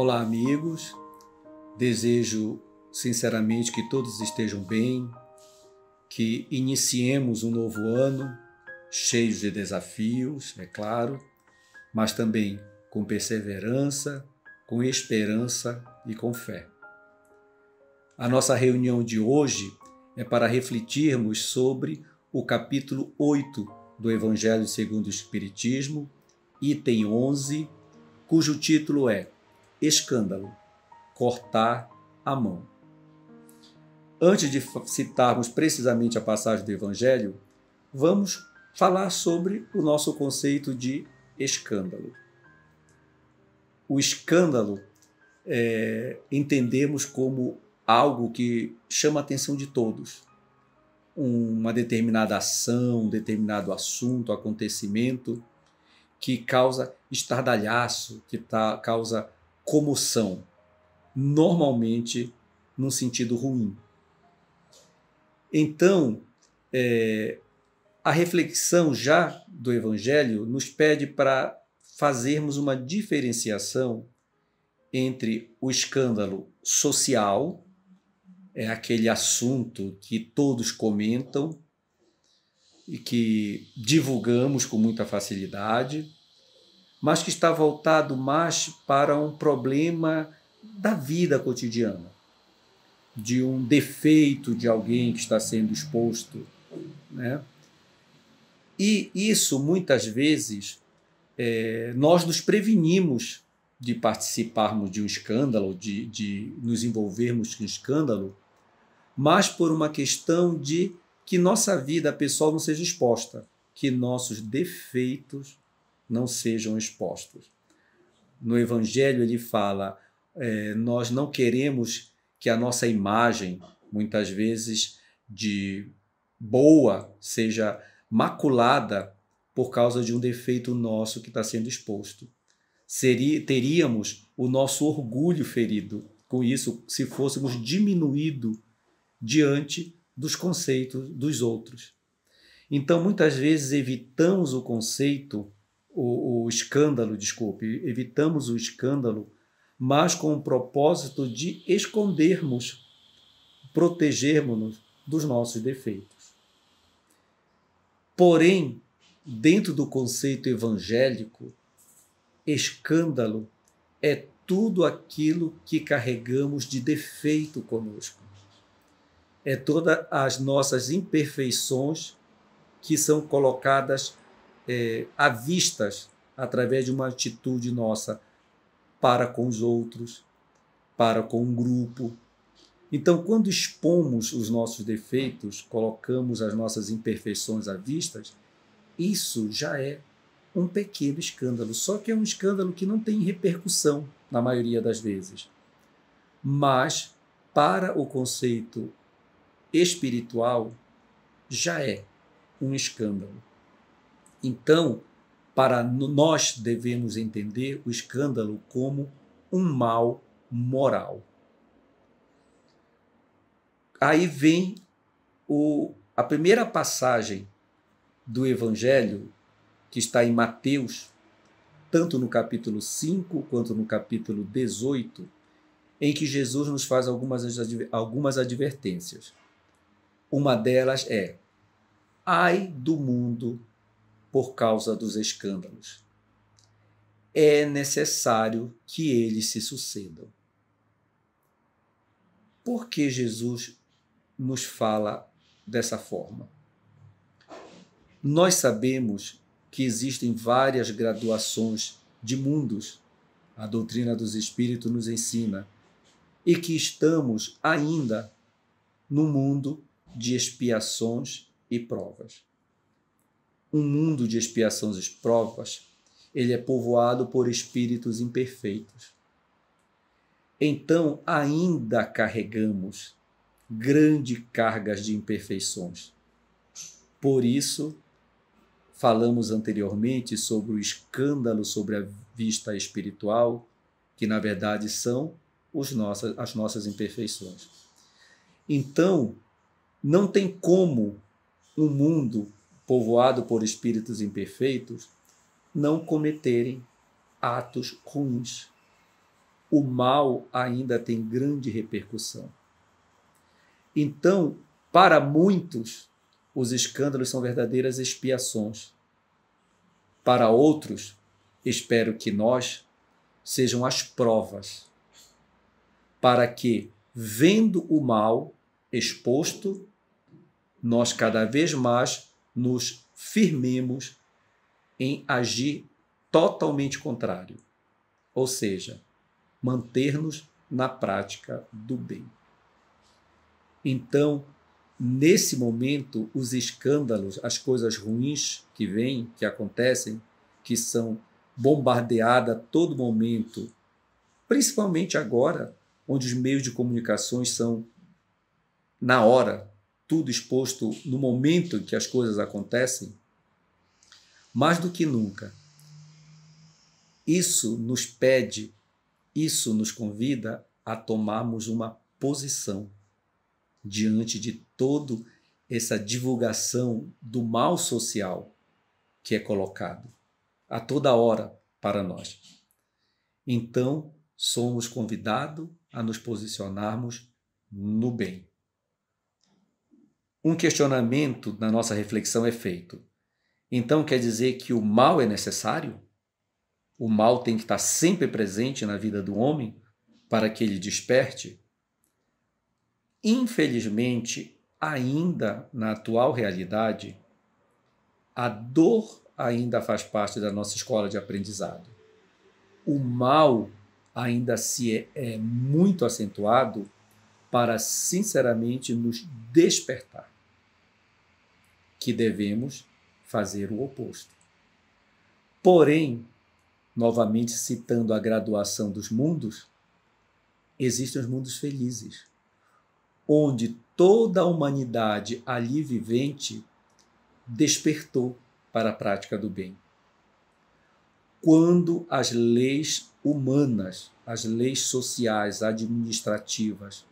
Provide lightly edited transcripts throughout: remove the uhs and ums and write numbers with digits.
Olá, amigos. Desejo sinceramente que todos estejam bem, que iniciemos um novo ano cheio de desafios, é claro, mas também com perseverança, com esperança e com fé. A nossa reunião de hoje é para refletirmos sobre o capítulo 8 do Evangelho segundo o Espiritismo, item 11, cujo título é Escândalo, cortar a mão. Antes de citarmos precisamente a passagem do Evangelho, vamos falar sobre o nosso conceito de escândalo. O escândalo entendemos como algo que chama a atenção de todos. Uma determinada ação, um determinado assunto, acontecimento que causa estardalhaço, que causa comoção, normalmente num sentido ruim. Então, a reflexão já do Evangelho nos pede para fazermos uma diferenciação entre o escândalo social, é aquele assunto que todos comentam e que divulgamos com muita facilidade, mas que está voltado mais para um problema da vida cotidiana, de um defeito de alguém que está sendo exposto, né? E isso, muitas vezes, nós nos prevenimos de participarmos de um escândalo, de nos envolvermos com escândalo, mas por uma questão de que nossa vida pessoal não seja exposta, que nossos defeitos não sejam expostos. No Evangelho ele fala, nós não queremos que a nossa imagem, muitas vezes de boa, seja maculada por causa de um defeito nosso que está sendo exposto. Teríamos o nosso orgulho ferido com isso se fôssemos diminuídos diante dos conceitos dos outros. Então, muitas vezes evitamos o conceito, evitamos o escândalo, mas com o propósito de escondermos, protegermos-nos dos nossos defeitos. Porém, dentro do conceito evangélico, escândalo é tudo aquilo que carregamos de defeito conosco. É todas as nossas imperfeições que são colocadas à vista através de uma atitude nossa para com os outros, para com um grupo. Então, quando expomos os nossos defeitos, colocamos as nossas imperfeições à vista, isso já é um pequeno escândalo, só que é um escândalo que não tem repercussão na maioria das vezes. Mas, para o conceito espiritual, já é um escândalo. Então, nós devemos entender o escândalo como um mal moral. Aí vem a primeira passagem do Evangelho, que está em Mateus, tanto no capítulo 5 quanto no capítulo 18, em que Jesus nos faz algumas advertências. Uma delas é: ai do mundo por causa dos escândalos. É necessário que eles se sucedam. Por que Jesus nos fala dessa forma? Nós sabemos que existem várias graduações de mundos, a doutrina dos Espíritos nos ensina, e que estamos ainda no mundo de expiações e provas. Um mundo de expiações e provas, ele é povoado por espíritos imperfeitos. Então, ainda carregamos grandes cargas de imperfeições. Por isso, falamos anteriormente sobre o escândalo sobre a vista espiritual, que na verdade são as nossas imperfeições. Então, não tem como um mundo povoado por espíritos imperfeitos não cometerem atos ruins. o mal ainda tem grande repercussão. Então, para muitos, os escândalos são verdadeiras expiações. Para outros, espero que nós sejam as provas, para que, vendo o mal exposto, nós cada vez mais nos firmemos em agir totalmente contrário, ou seja, manter-nos na prática do bem. Então, nesse momento, os escândalos, as coisas ruins que vêm, que acontecem, que são bombardeadas a todo momento, principalmente agora, onde os meios de comunicações são na hora, tudo exposto no momento em que as coisas acontecem, mais do que nunca, isso nos pede, isso nos convida a tomarmos uma posição diante de toda essa divulgação do mal social que é colocado a toda hora para nós. Então, somos convidados a nos posicionarmos no bem. Um questionamento na nossa reflexão é feito. Então, quer dizer que o mal é necessário? O mal tem que estar sempre presente na vida do homem para que ele desperte? Infelizmente, ainda na atual realidade, a dor ainda faz parte da nossa escola de aprendizado. O mal ainda é muito acentuado para, sinceramente, nos despertar, que devemos fazer o oposto. Porém, novamente citando a graduação dos mundos, existem os mundos felizes, onde toda a humanidade ali vivente despertou para a prática do bem. Quando as leis humanas, as leis sociais, administrativas,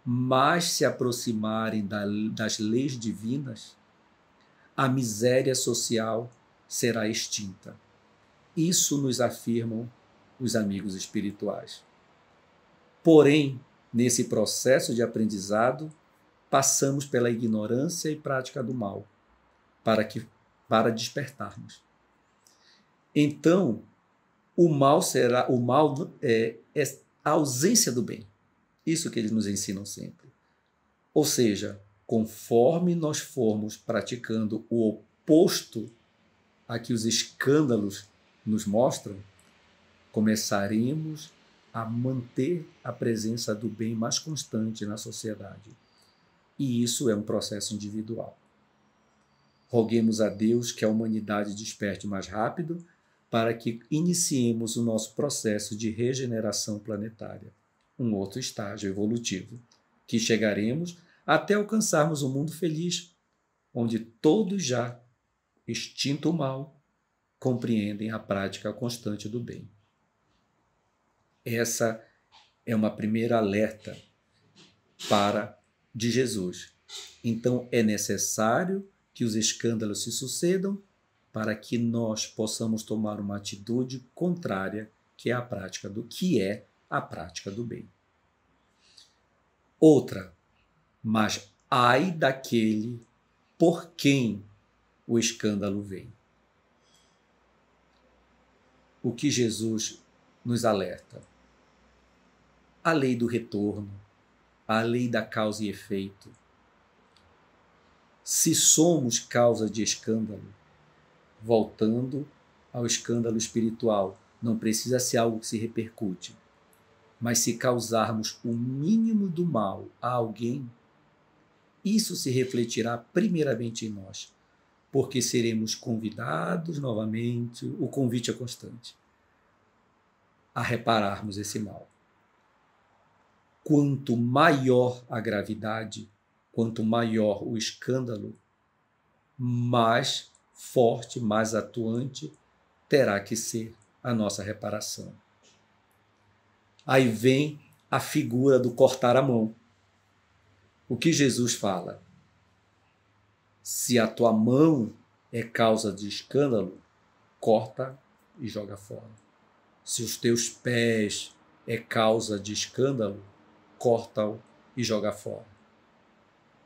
mais se aproximarem das leis divinas, a miséria social será extinta. Isso nos afirmam os amigos espirituais. Porém, nesse processo de aprendizado, passamos pela ignorância e prática do mal, para despertarmos. Então, o mal é a ausência do bem. Isso que eles nos ensinam sempre. Ou seja, conforme nós formos praticando o oposto a que os escândalos nos mostram, começaremos a manter a presença do bem mais constante na sociedade. E isso é um processo individual. Roguemos a Deus que a humanidade desperte mais rápido para que iniciemos o nosso processo de regeneração planetária, um outro estágio evolutivo, que chegaremos até alcançarmos um mundo feliz, onde todos já, extinto o mal, compreendem a prática constante do bem. Essa é uma primeira alerta de Jesus. Então, é necessário que os escândalos se sucedam para que nós possamos tomar uma atitude contrária, que é a prática do bem. Outra, mas ai daquele por quem o escândalo vem. O que Jesus nos alerta? A lei do retorno, a lei da causa e efeito. Se somos causa de escândalo, voltando ao escândalo espiritual, não precisa ser algo que se repercute, mas se causarmos o mínimo do mal a alguém, isso se refletirá primeiramente em nós, porque seremos convidados novamente, o convite é constante, a repararmos esse mal. Quanto maior a gravidade, quanto maior o escândalo, mais forte, mais atuante terá que ser a nossa reparação. Aí vem a figura do cortar a mão. O que Jesus fala? Se a tua mão é causa de escândalo, corta e joga fora. Se os teus pés é causa de escândalo, corta-o e joga fora.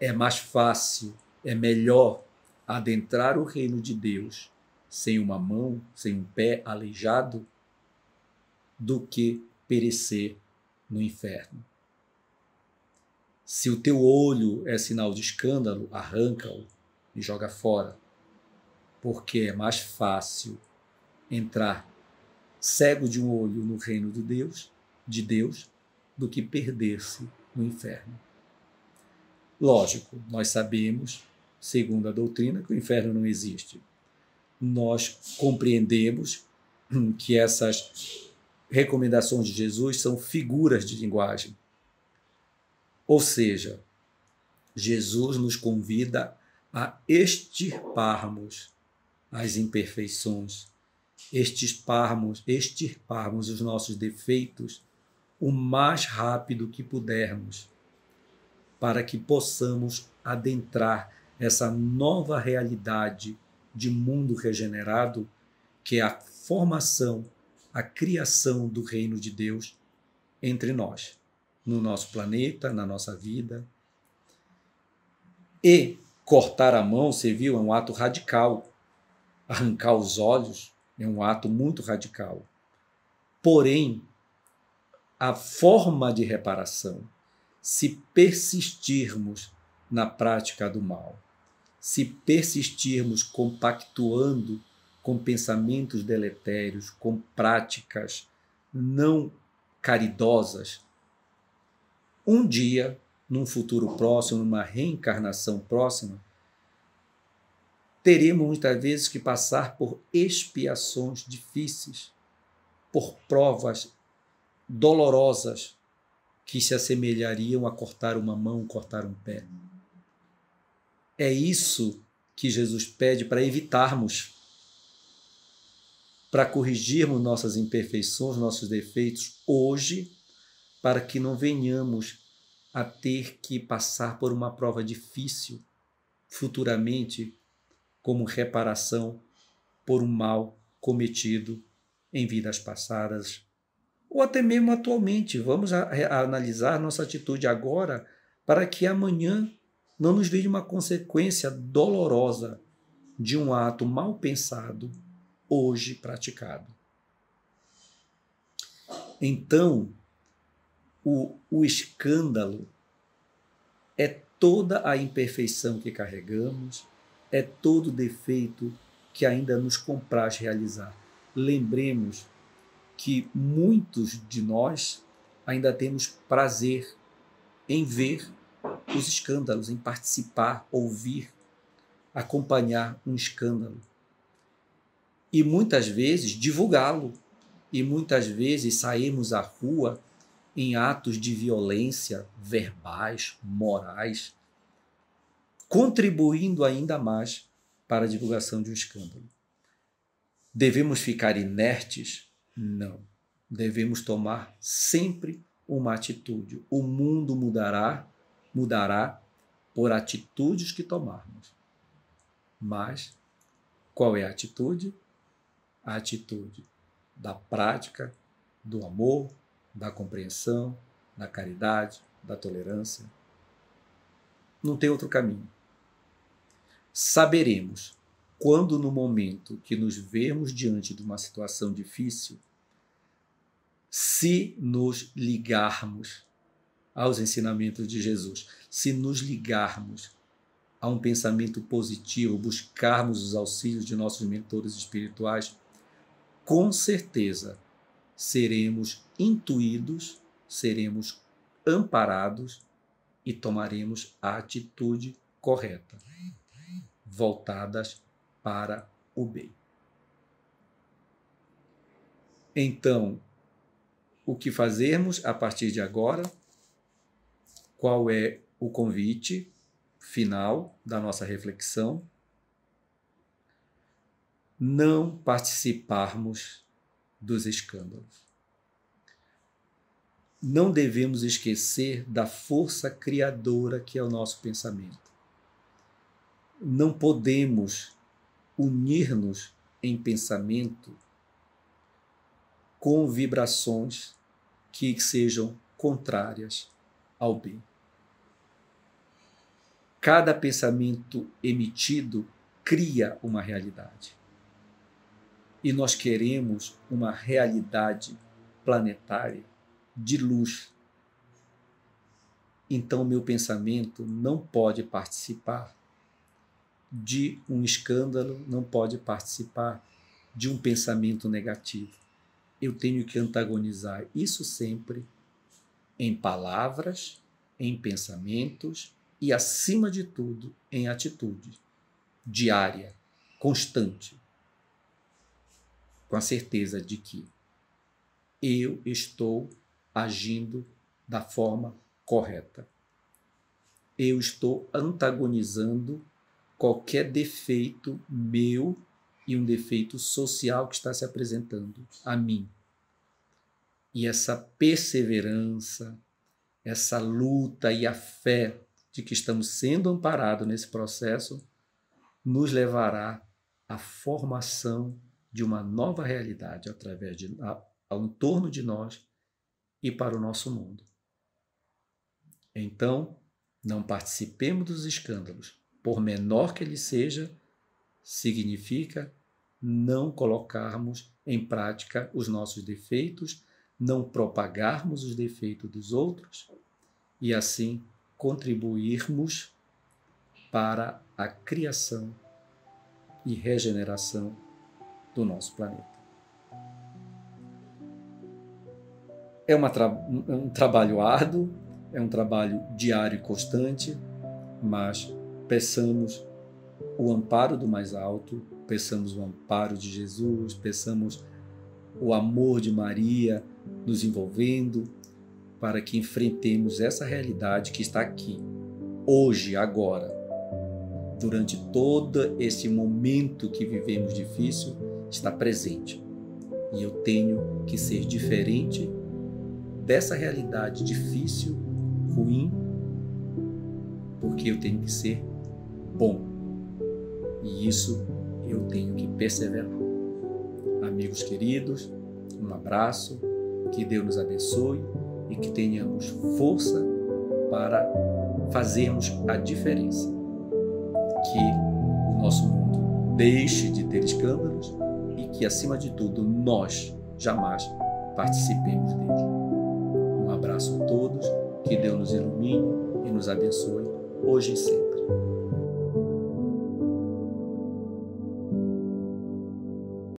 É mais fácil, é melhor adentrar o reino de Deus sem uma mão, sem um pé aleijado, do que perecer no inferno. Se o teu olho é sinal de escândalo, arranca-o e joga fora, porque é mais fácil entrar cego de um olho no reino de Deus, do que perder-se no inferno. Lógico, nós sabemos, segundo a doutrina, que o inferno não existe. Nós compreendemos que essas recomendações de Jesus são figuras de linguagem. Ou seja, Jesus nos convida a extirparmos as imperfeições, extirparmos os nossos defeitos o mais rápido que pudermos, para que possamos adentrar essa nova realidade de mundo regenerado, que é a formação, a criação do reino de Deus entre nós, no nosso planeta, na nossa vida. E cortar a mão, você viu, é um ato radical. Arrancar os olhos é um ato muito radical. Porém, a forma de reparação, se persistirmos na prática do mal, se persistirmos compactuando com pensamentos deletérios, com práticas não caridosas, um dia, num futuro próximo, numa reencarnação próxima, teremos muitas vezes que passar por expiações difíceis, por provas dolorosas que se assemelhariam a cortar uma mão, cortar um pé. É isso que Jesus pede para evitarmos, para corrigirmos nossas imperfeições, nossos defeitos hoje, para que não venhamos a ter que passar por uma prova difícil futuramente, como reparação por um mal cometido em vidas passadas, ou até mesmo atualmente. Vamos analisar nossa atitude agora, para que amanhã não nos veja uma consequência dolorosa de um ato mal pensado, hoje praticado. Então, o escândalo é toda a imperfeição que carregamos, é todo defeito que ainda nos compraz realizar. Lembremos que muitos de nós ainda temos prazer em ver os escândalos, em participar, ouvir, acompanhar um escândalo. E muitas vezes divulgá-lo. E muitas vezes sairmos à rua em atos de violência verbais, morais, contribuindo ainda mais para a divulgação de um escândalo. Devemos ficar inertes? Não. Devemos tomar sempre uma atitude. O mundo mudará por atitudes que tomarmos. Mas qual é a atitude? A atitude da prática, do amor, da compreensão, da caridade, da tolerância. Não tem outro caminho. Saberemos quando, no momento que nos vermos diante de uma situação difícil, se nos ligarmos aos ensinamentos de Jesus, se nos ligarmos a um pensamento positivo, buscarmos os auxílios de nossos mentores espirituais, com certeza seremos intuídos, seremos amparados e tomaremos a atitude correta, voltadas para o bem. Então, o que fazermos a partir de agora? Qual é o convite final da nossa reflexão? Não participarmos dos escândalos. Não devemos esquecer da força criadora que é o nosso pensamento. Não podemos unir-nos em pensamento com vibrações que sejam contrárias ao bem. Cada pensamento emitido cria uma realidade. E nós queremos uma realidade planetária de luz. Então, meu pensamento não pode participar de um escândalo, não pode participar de um pensamento negativo. Eu tenho que antagonizar isso sempre em palavras, em pensamentos e, acima de tudo, em atitude diária, constante, com a certeza de que eu estou agindo da forma correta. Eu estou antagonizando qualquer defeito meu e um defeito social que está se apresentando a mim. E essa perseverança, essa luta e a fé de que estamos sendo amparados nesse processo nos levará à formação de uma nova realidade através de ao entorno de nós e para o nosso mundo. Então, não participemos dos escândalos, por menor que ele seja, significa não colocarmos em prática os nossos defeitos, não propagarmos os defeitos dos outros e assim contribuirmos para a criação e regeneração do nosso planeta. É um trabalho árduo, é um trabalho diário e constante, mas peçamos o amparo do mais alto, peçamos o amparo de Jesus, peçamos o amor de Maria nos envolvendo para que enfrentemos essa realidade que está aqui, hoje, agora. Durante todo esse momento que vivemos difícil, está presente. E eu tenho que ser diferente dessa realidade difícil, ruim, porque eu tenho que ser bom. E isso eu tenho que perseverar. Amigos queridos, um abraço, que Deus nos abençoe e que tenhamos força para fazermos a diferença. Que o nosso mundo deixe de ter escândalos e que, acima de tudo, nós jamais participemos dele. Um abraço a todos, que Deus nos ilumine e nos abençoe hoje e sempre.